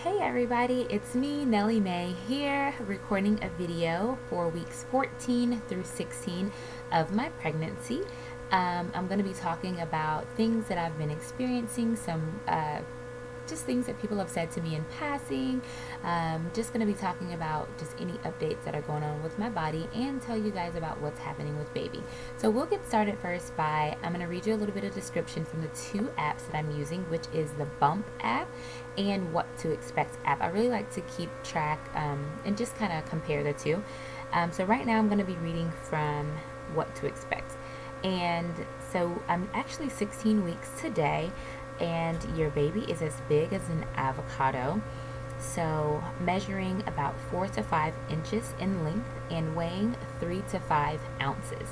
Hey everybody, it's me, Nellie Mae, here recording a video for weeks 14 through 16 of my pregnancy. I'm going to be talking about things that I've been experiencing, some just things that people have said to me in passing. Just going to be talking about just any updates that are going on with my body and tell you guys about what's happening with baby. So we'll get started first by, I'm going to read you a little bit of description from the two apps that I'm using, which is the Bump app and What to Expect app. I really like to keep track and just kind of compare the two. So right now I'm going to be reading from What to Expect. And so I'm actually 16 weeks today, and your baby is as big as an avocado. So measuring about 4 to 5 inches in length and weighing 3 to 5 ounces.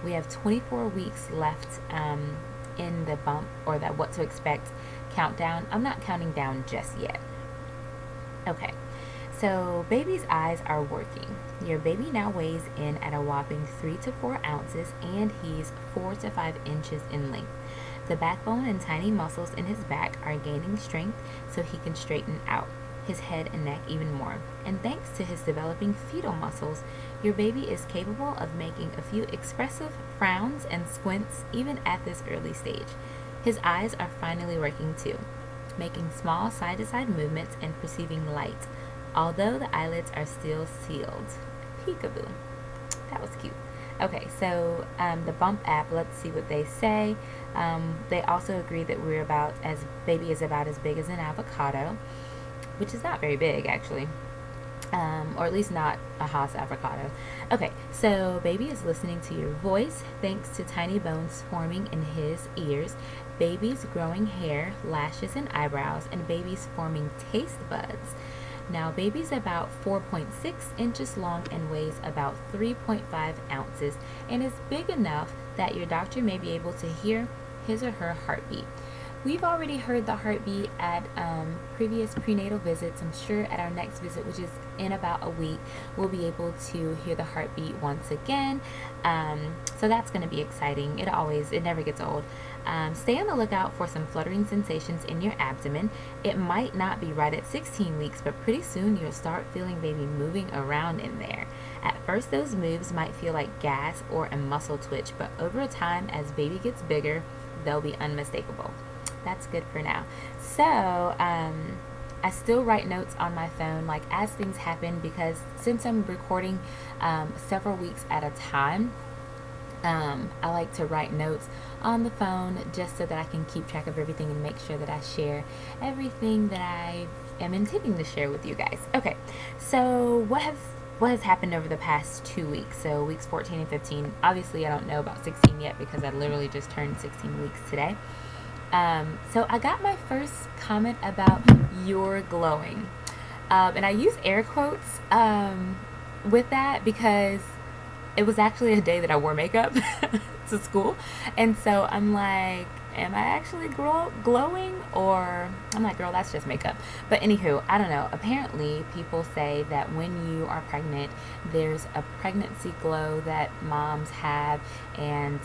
We have 24 weeks left in the Bump or that What to Expect countdown. I'm not counting down just yet. Okay, so baby's eyes are working. Your baby now weighs in at a whopping 3 to 4 ounces, and he's 4 to 5 inches in length. The backbone and tiny muscles in his back are gaining strength so he can straighten out his head and neck even more. And thanks to his developing fetal muscles, your baby is capable of making a few expressive frowns and squints even at this early stage. His eyes are finally working too, making small side-to-side movements and perceiving light, although the eyelids are still sealed. Peekaboo. That was cute. Okay, so the Bump app, let's see what they say. They also agree that baby is about as big as an avocado, which is not very big actually. Or at least not a Haas avocado. Okay, so baby is listening to your voice thanks to tiny bones forming in his ears, baby's growing hair, lashes, and eyebrows, and baby's forming taste buds. Now, baby's about 4.6 inches long and weighs about 3.5 ounces and is big enough that your doctor may be able to hear his or her heartbeat. We've already heard the heartbeat at previous prenatal visits. I'm sure at our next visit, which is in about a week, we'll be able to hear the heartbeat once again. So that's going to be exciting. It never gets old. Stay on the lookout for some fluttering sensations in your abdomen. It might not be right at 16 weeks, but pretty soon you'll start feeling baby moving around in there. At first, those moves might feel like gas or a muscle twitch, but over time, as baby gets bigger, they'll be unmistakable. That's good for now. So, I still write notes on my phone, like as things happen, because since I'm recording several weeks at a time, I like to write notes on the phone just so that I can keep track of everything and make sure that I share everything that I am intending to share with you guys. Okay, so what has happened over the past 2 weeks? So weeks 14 and 15. Obviously, I don't know about 16 yet because I literally just turned 16 weeks today. So I got my first comment about "you're glowing," and I use air quotes with that because it was actually a day that I wore makeup to school, and so I'm like, am I actually glowing? Or I'm like, girl, that's just makeup. But anywho, I don't know. Apparently, people say that when you are pregnant, there's a pregnancy glow that moms have, and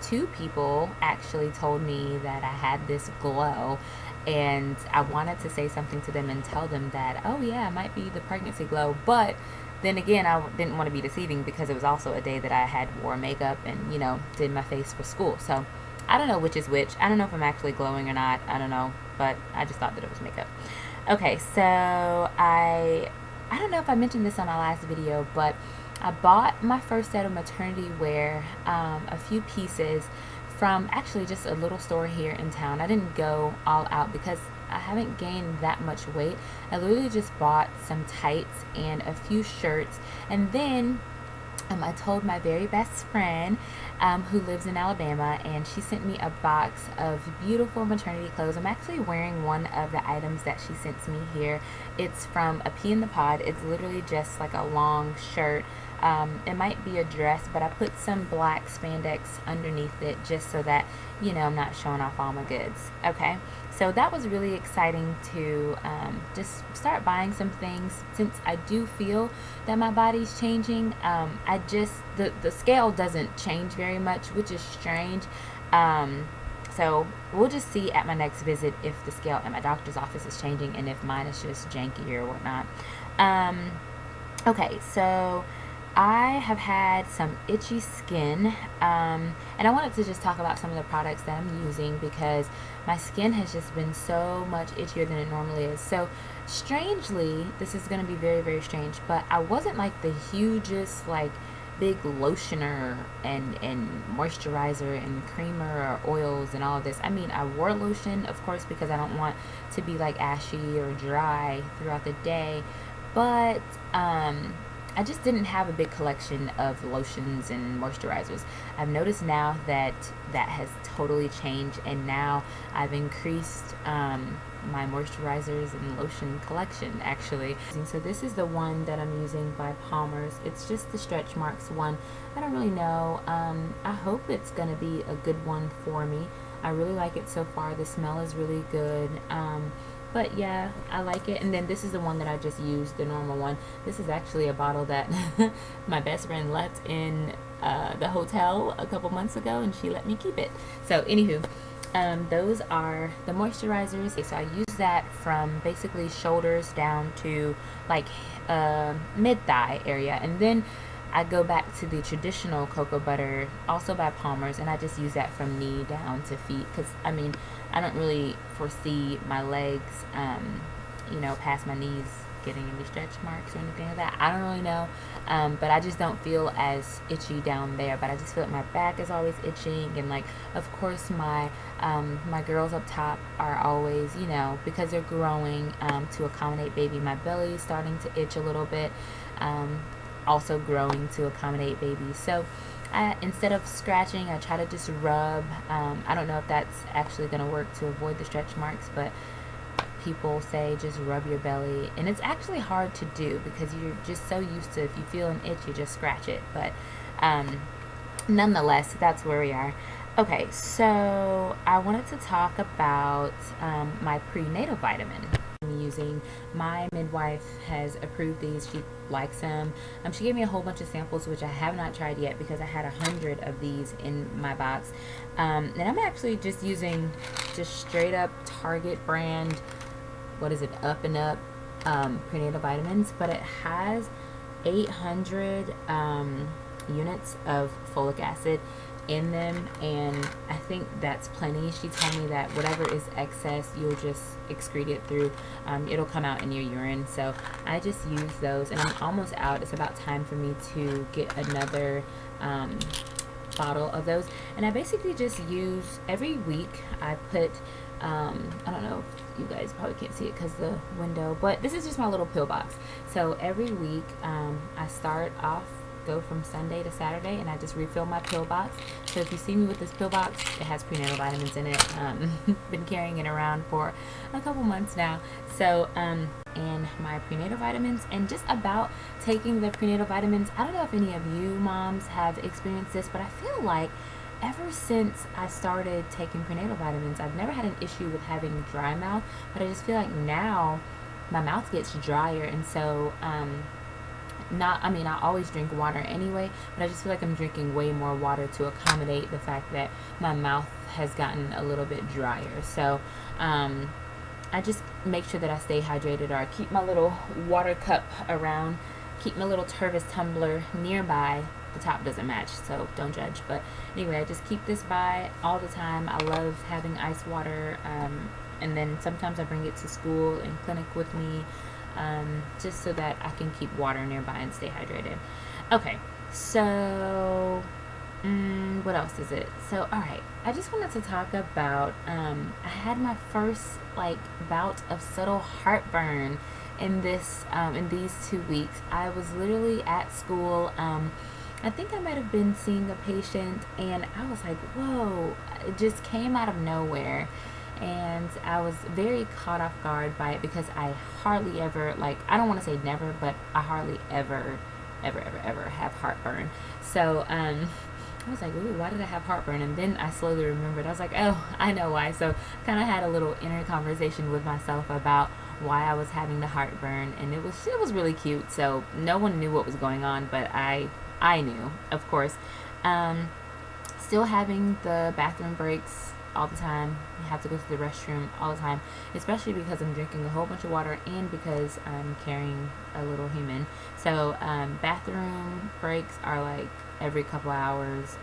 2 people actually told me that I had this glow, and I wanted to say something to them and tell them that, oh yeah, it might be the pregnancy glow, but then again, I didn't want to be deceiving because it was also a day that I had wore makeup and, did my face for school. So I don't know which is which. I don't know if I'm actually glowing or not. I don't know, but I just thought that it was makeup. Okay, so I don't know if I mentioned this on my last video, but I bought my first set of maternity wear, a few pieces from actually just a little store here in town. I didn't go all out because I haven't gained that much weight. I literally just bought some tights and a few shirts, and then I told my very best friend who lives in Alabama, and she sent me a box of beautiful maternity clothes. I'm actually wearing one of the items that she sent me here. It's from A Pea in the Pod. It's literally just like a long shirt. It might be a dress, but I put some black spandex underneath it just so that, I'm not showing off all my goods. Okay, so that was really exciting to just start buying some things since I do feel that my body's changing. The scale doesn't change very much, which is strange. So we'll just see at my next visit if the scale at my doctor's office is changing and if mine is just janky or whatnot. Um, okay, so I have had some itchy skin, and I wanted to just talk about some of the products that I'm using because my skin has just been so much itchier than it normally is. So, strangely, this is going to be very, very strange, but I wasn't like the hugest, like, big lotioner and moisturizer and creamer or oils and all of this. I mean, I wore lotion, of course, because I don't want to be like ashy or dry throughout the day, but I just didn't have a big collection of lotions and moisturizers. I've noticed now that that has totally changed, and now I've increased my moisturizers and lotion collection actually. So this is the one that I'm using by Palmer's. It's just the Stretch Marks one. I don't really know. I hope it's gonna be a good one for me. I really like it so far. The smell is really good. But yeah, I like it. And then this is the one that I just used, the normal one. This is actually a bottle that my best friend left in the hotel a couple months ago, and she let me keep it. So anywho, those are the moisturizers. So I use that from basically shoulders down to like mid-thigh area. And then I go back to the traditional cocoa butter, also by Palmer's, and I just use that from knee down to feet because, I mean, I don't really foresee my legs, past my knees getting any stretch marks or anything like that. I don't really know, but I just don't feel as itchy down there, but I just feel like my back is always itching, and like, of course, my girls up top are always, because they're growing to accommodate baby, my belly is starting to itch a little bit. Also growing to accommodate babies. So instead of scratching, I try to just rub. I don't know if that's actually going to work to avoid the stretch marks, but people say just rub your belly. And it's actually hard to do because you're just so used to, if you feel an itch, you just scratch it. But nonetheless, that's where we are. Okay, so I wanted to talk about my prenatal vitamin. Using. My midwife has approved these. She likes them. She gave me a whole bunch of samples, which I have not tried yet because I had 100 of these in my box. And I'm actually just using just straight up Target brand, what is it, Up and Up prenatal vitamins, but it has 800 units of folic acid in them, and I think that's plenty. She told me that whatever is excess, you'll just excrete it through. It'll come out in your urine. So I just use those, and I'm almost out. It's about time for me to get another bottle of those, and I basically just use every week. I put I don't know if you guys probably can't see it because the window, but this is just my little pill box. So every week I start off, go from Sunday to Saturday, and I just refill my pill box. So if you see me with this pill box, it has prenatal vitamins in it. Been carrying it around for a couple months now. So and my prenatal vitamins, and just about taking the prenatal vitamins, I don't know if any of you moms have experienced this, but I feel like ever since I started taking prenatal vitamins, I've never had an issue with having dry mouth, but I just feel like now my mouth gets drier. And so I always drink water anyway, but I just feel like I'm drinking way more water to accommodate the fact that my mouth has gotten a little bit drier. So I just make sure that I stay hydrated, or I keep my little water cup around, keep my little Tervis tumbler nearby. The top doesn't match, so don't judge. But anyway, I just keep this by all the time. I love having ice water, and then sometimes I bring it to school and clinic with me, just so that I can keep water nearby and stay hydrated. Okay, so what else is it? So, all right, I just wanted to talk about, I had my first bout of subtle heartburn in these 2 weeks. I was literally at school. I think I might have been seeing a patient, and I was like, whoa, it just came out of nowhere. And I was very caught off guard by it because I hardly ever, I don't want to say never, but I hardly ever have heartburn. So I was like, ooh, why did I have heartburn? And then I slowly remembered. I was like, oh, I know why. So kind of had a little inner conversation with myself about why I was having the heartburn, and it was really cute. So no one knew what was going on, but I knew, of course. Still having the bathroom breaks all the time. I have to go to the restroom all the time, especially because I'm drinking a whole bunch of water and because I'm carrying a little human. So bathroom breaks are like every couple hours.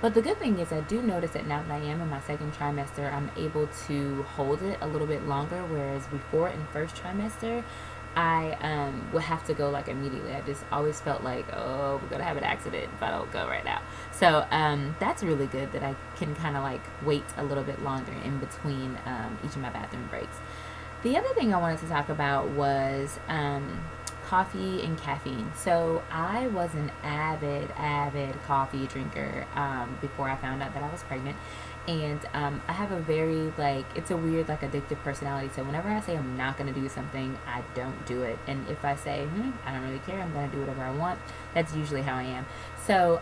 But the good thing is I do notice that now that I am in my second trimester, I'm able to hold it a little bit longer, whereas before in first trimester, I would have to go like immediately. I just always felt like, oh, we're gonna have an accident if I don't go right now. So that's really good that I can kind of like wait a little bit longer in between each of my bathroom breaks. The other thing I wanted to talk about was coffee and caffeine. So I was an avid coffee drinker before I found out that I was pregnant. And I have a very, like, it's a weird, like, addictive personality. So whenever I say I'm not going to do something, I don't do it. And if I say, I don't really care, I'm going to do whatever I want, that's usually how I am. So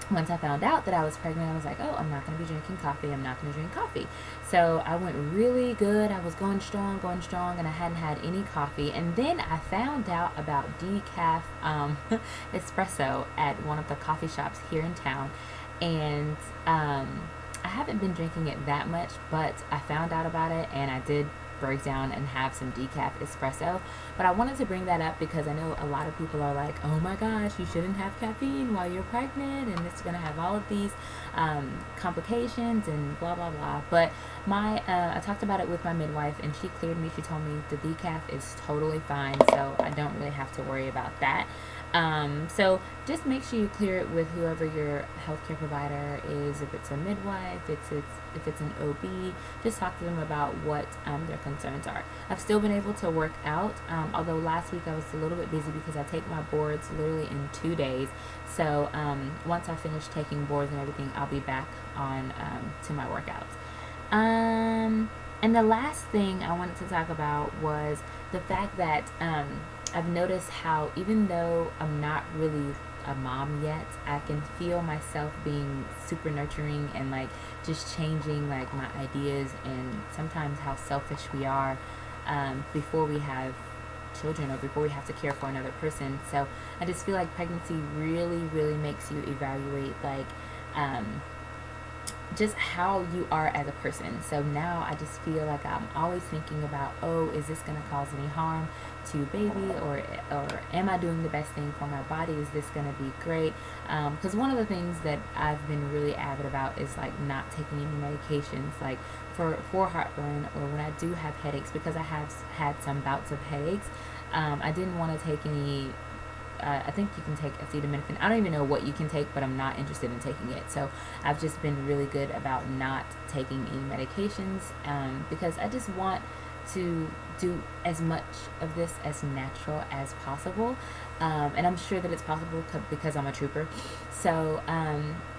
once I found out that I was pregnant, I was like, oh, I'm not going to be drinking coffee. I'm not going to drink coffee. So I went really good. I was going strong, and I hadn't had any coffee. And then I found out about decaf espresso at one of the coffee shops here in town. And I haven't been drinking it that much, but I found out about it and I did break down and have some decaf espresso. But I wanted to bring that up because I know a lot of people are like, oh my gosh, you shouldn't have caffeine while you're pregnant and it's going to have all of these complications and blah blah blah. But I talked about it with my midwife and she cleared me. She told me the decaf is totally fine, so I don't really have to worry about that. So just make sure you clear it with whoever your healthcare provider is. If it's a midwife, if it's an OB, just talk to them about what their concerns are. I've still been able to work out, although last week I was a little bit busy because I take my boards literally in 2 days. So once I finish taking boards and everything, I'll be back on to my workouts. And the last thing I wanted to talk about was the fact that I've noticed how even though I'm not really a mom yet, I can feel myself being super nurturing and like just changing like my ideas and sometimes how selfish we are before we have children or before we have to care for another person. So I just feel like pregnancy really makes you evaluate like just how you are as a person. So now I just feel like I'm always thinking about, oh, is this going to cause any harm to baby, or am I doing the best thing for my body? Is this going to be great? Because one of the things that I've been really avid about is like not taking any medications, like for heartburn or when I do have headaches, because I have had some bouts of headaches. I didn't want to take any. I think you can take acetaminophen. I don't even know what you can take, but I'm not interested in taking it. So I've just been really good about not taking any medications because I just want to do as much of this as natural as possible. And I'm sure that it's possible because I'm a trooper. So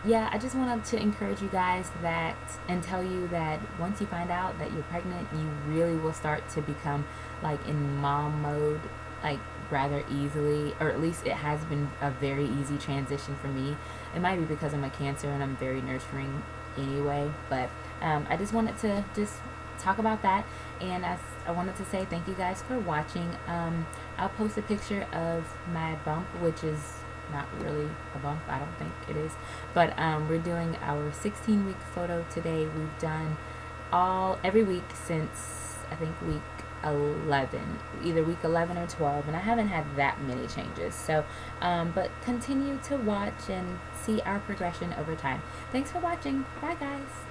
yeah, I just wanted to encourage you guys that and tell you that once you find out that you're pregnant, you really will start to become like in mom mode, like rather easily, or at least it has been a very easy transition for me. It might be because I'm a Cancer and I'm very nurturing anyway, but I just wanted to just talk about that, and I wanted to say thank you guys for watching. I'll post a picture of my bump, which is not really a bump, I don't think it is, but we're doing our 16-week photo today. We've done every week since I think week 11, either week 11 or 12, and I haven't had that many changes. So but continue to watch and see our progression over time. Thanks for watching. Bye guys.